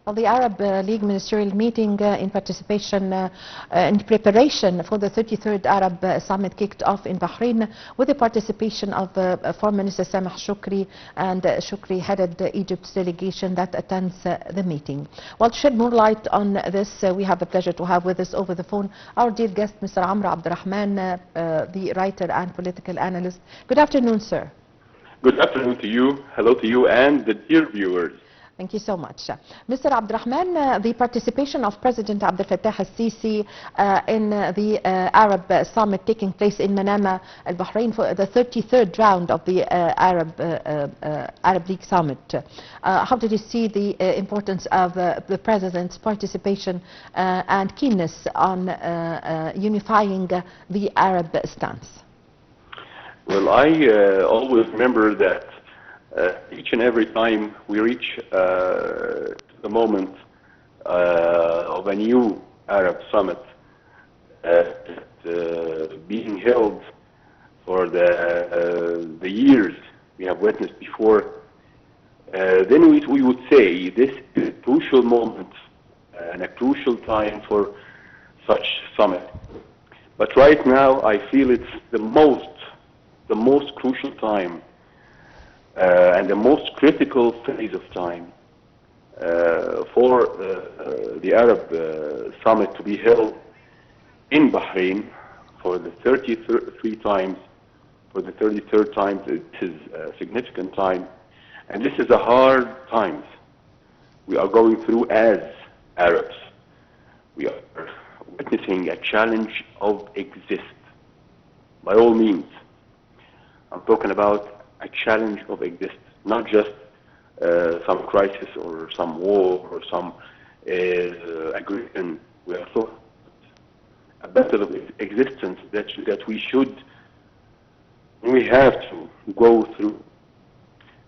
Well, the Arab League ministerial meeting in preparation for the 33rd Arab Summit kicked off in Bahrain with the participation of Foreign Minister Sameh Shukri, and Shukri headed Egypt's delegation that attends the meeting. Well, to shed more light on this, we have the pleasure to have with us over the phone our dear guest, Mr. Abdel, the writer and political analyst. Good afternoon, sir. Good afternoon to you. Hello to you and the dear viewers. Thank you so much. Mr. Rahman, the participation of President Abdel Fattah al-Sisi in the Arab Summit taking place in Manama, Bahrain, for the 33rd round of the Arab League Summit. How did you see the importance of the President's participation and keenness on unifying the Arab stance? Well, I always remember that each and every time we reach the moment of a new Arab summit being held for the years we have witnessed before, then we would say this is a crucial moment and a crucial time for such summit. But right now I feel it's the most crucial time and the most critical phase of time for the Arab Summit to be held in Bahrain for the 33rd time. It is a significant time, and this is a hard times we are going through as Arabs. We are witnessing a challenge of exist. By all means, I'm talking about a challenge of exist, not just some crisis or some war or some aggression. We are talking a battle of existence that we have to go through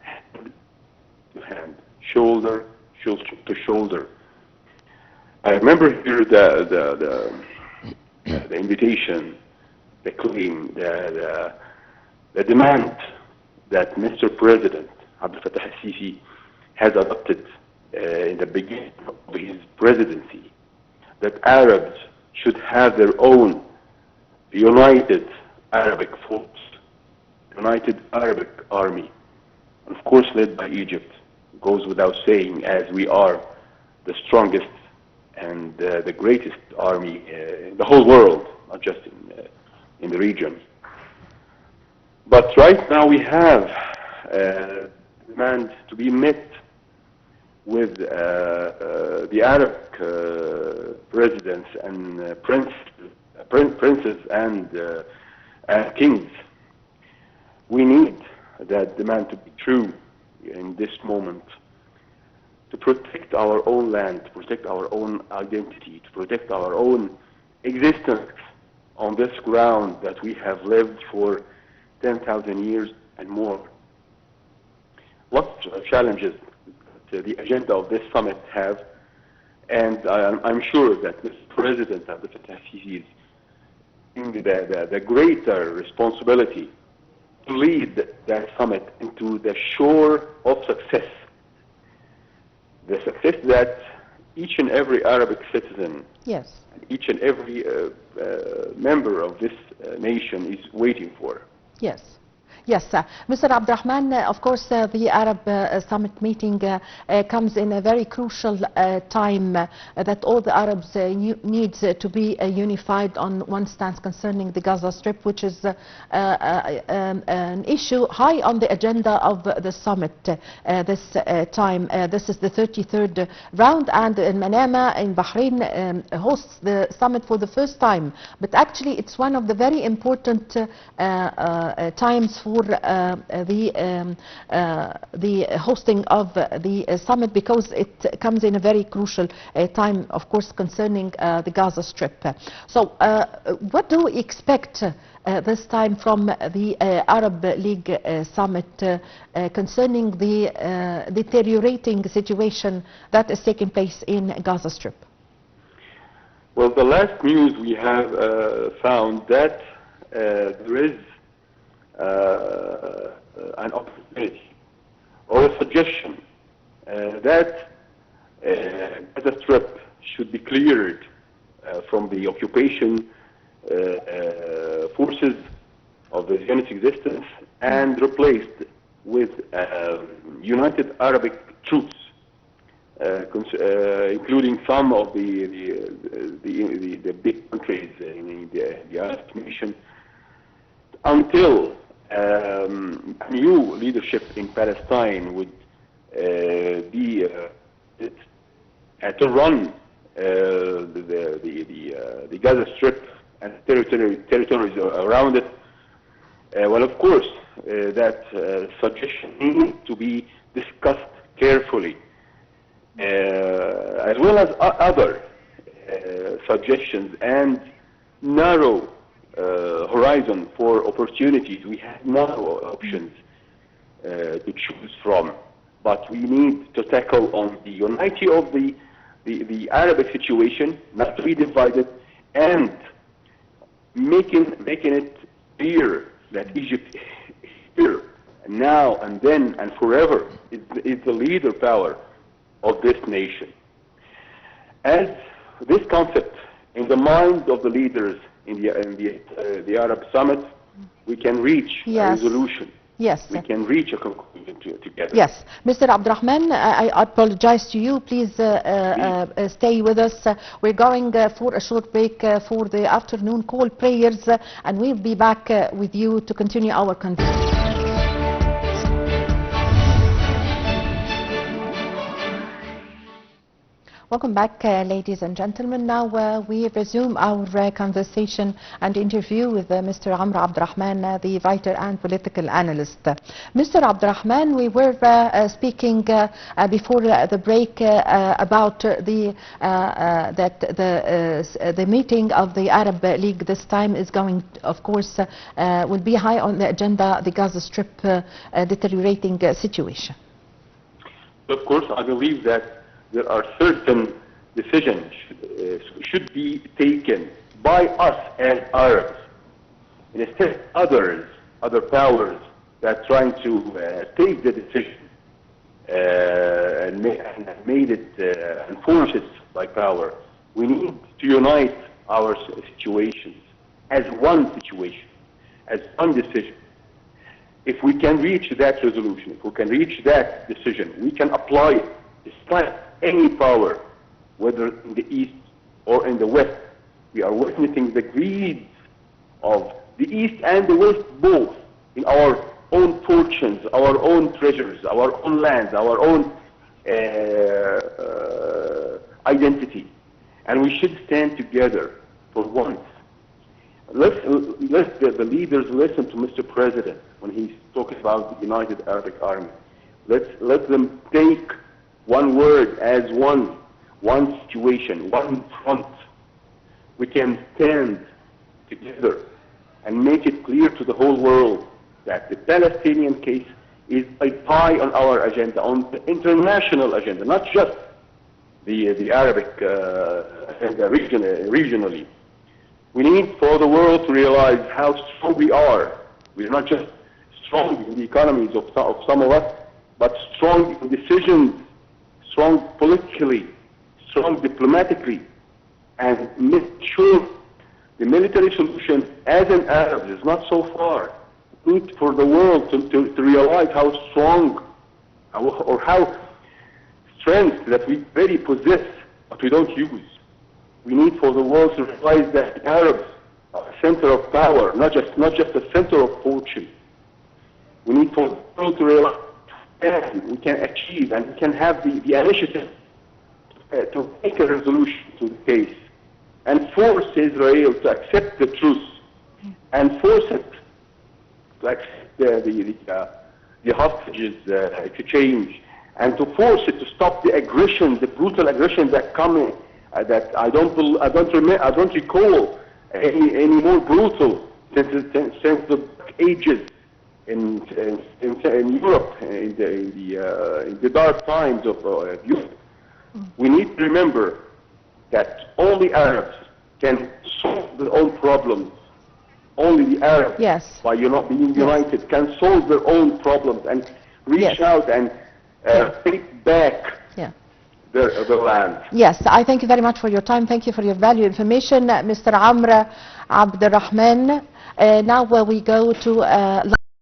hand to hand, shoulder to shoulder. I remember here the invitation, the claim, the demand that Mr. President Abdel Fattah al-Sisi has adopted in the beginning of his presidency, that Arabs should have their own united Arabic force, united Arabic army, and of course led by Egypt. Goes without saying, as we are the strongest and the greatest army in the whole world, not just in the region. But right now we have demand to be met with the Arab presidents and princes and kings. We need that demand to be true in this moment, to protect our own land, to protect our own identity, to protect our own existence on this ground that we have lived for 10,000 years and more. What challenges the agenda of this summit have, and I'm sure that Mr. President Abdel Fattah al-Sisi is in the greater responsibility to lead that summit into the shore of success. The success that each and every Arabic citizen, yes, each and every member of this nation is waiting for. Yes. Yes, Mr. Abdurrahman, of course, the Arab Summit meeting comes in a very crucial time that all the Arabs need to be unified on one stance concerning the Gaza Strip, which is an issue high on the agenda of the summit this time. This is the 33rd round, and in Manama in Bahrain hosts the summit for the first time. But actually, it's one of the very important times for the hosting of the summit, because it comes in a very crucial time, of course, concerning the Gaza Strip. So what do we expect this time from the Arab League summit concerning the deteriorating situation that is taking place in Gaza Strip? Well, the last news we have found that there is an opportunity or a suggestion that Gaza Strip should be cleared from the occupation forces of the Zionist existence and replaced with United Arabic troops, including some of the big countries in the Arab nation, until new leadership in Palestine would be to run the Gaza Strip and territories around it. Well, of course, that suggestion needs to be discussed carefully, as well as other suggestions and narrow horizon for opportunities. We have narrow options to choose from, but we need to tackle on the unity of the Arabic situation, not to be divided, and making it clear that Egypt here, now and then and forever is the leader power of this nation. As this concept in the minds of the leaders in the Arab Summit, we can reach a resolution. Yes. We can reach a conclusion together. Yes. Mr. Abdurrahman, I apologize to you. Please stay with us. We're going for a short break for the afternoon call prayers, and we'll be back with you to continue our conversation. Welcome back, ladies and gentlemen. Now we resume our conversation and interview with Mr. Amr Abdurrahman, the writer and political analyst. Mr. Abdurrahman, we were speaking before the break about the meeting of the Arab League this time is going, of course, will be high on the agenda, the Gaza Strip deteriorating situation. Of course, I believe that there are certain decisions should be taken by us as Arabs, and instead other powers that are trying to take the decision and made it enforce it by power. We need to unite our situations as one situation, as one decision. If we can reach that resolution, if we can reach that decision, we can apply it despite any power, whether in the East or in the West. We are witnessing the greed of the East and the West both in our own fortunes, our own treasures, our own lands, our own identity. And we should stand together for once. Let the leaders listen to Mr. President when he's talking about the United Arabic Army. Let them take one word as one situation, one front. We can stand together and make it clear to the whole world that the Palestinian case is high on our agenda, on the international agenda, not just the Arabic agenda regionally. We need for the world to realize how strong we are. We're not just strong in the economies of some of us, but strong in decisions, strong politically, strong diplomatically, and make sure the military solution as an Arab is not so far. We need for the world to realize how strong or how strength that we very possess, but we don't use. We need for the world to realize that Arabs are a center of power, not just a center of fortune. We need for the world to realize that we can achieve and we can have the initiative to make a resolution to the case and force Israel to accept the truth and force it to accept the hostages exchange and to force it to stop the aggression, the brutal aggression that coming. That I don't recall any more brutal since the ages in Europe, in the dark times of Europe. We need to remember that only Arabs can solve their own problems. Only the Arabs, by being united, can solve their own problems and reach out and take back the land. Yes, I thank you very much for your time. Thank you for your valuable information, Mr. Amr Abdel Rahman. Now we go to